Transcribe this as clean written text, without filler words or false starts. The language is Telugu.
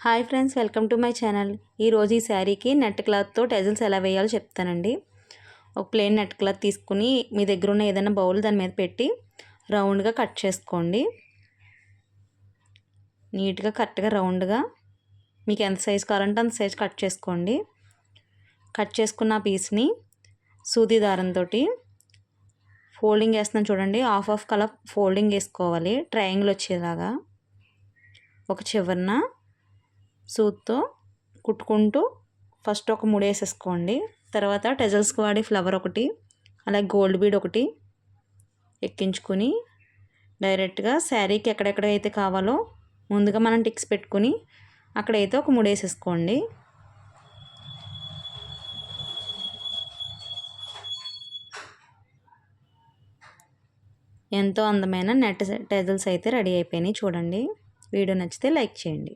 Hi friends, welcome to my channel. ఈరోజు ఈ శారీకి నెట్ క్లాత్తో టెజల్స్ ఎలా వేయాలో చెప్తానండి. ఒక ప్లెయిన్ నెట్ క్లాత్ తీసుకుని మీ దగ్గర ఉన్న ఏదైనా బౌల్ దాని మీద పెట్టి రౌండ్గా కట్ చేసుకోండి. నీట్గా కరెక్ట్గా రౌండ్గా మీకు ఎంత సైజు కావాలంటే అంత సైజు కట్ చేసుకోండి. కట్ చేసుకున్న పీస్ని సూది దారంతో ఫోల్డింగ్ వేస్తున్నాను చూడండి. హాఫ్ కలర్ ఫోల్డింగ్ వేసుకోవాలి, ట్రయాంగిల్ వచ్చేలాగా. ఒక చివరన సూత్తో కుట్టుకుంటూ ఫస్ట్ ఒక 3 వేసేసుకోండి. తర్వాత టెజల్స్కి వాడి ఫ్లవర్ ఒకటి, అలాగే గోల్డ్ బీడ్ ఒకటి ఎక్కించుకుని డైరెక్ట్గా శారీకి ఎక్కడెక్కడైతే కావాలో ముందుగా మనం టిక్స్ పెట్టుకుని అక్కడైతే ఒక 3 వేసేసుకోండి. ఎంతో అందమైన నెట్ టెజల్స్ అయితే రెడీ అయిపోయినాయి చూడండి. వీడియో నచ్చితే లైక్ చేయండి.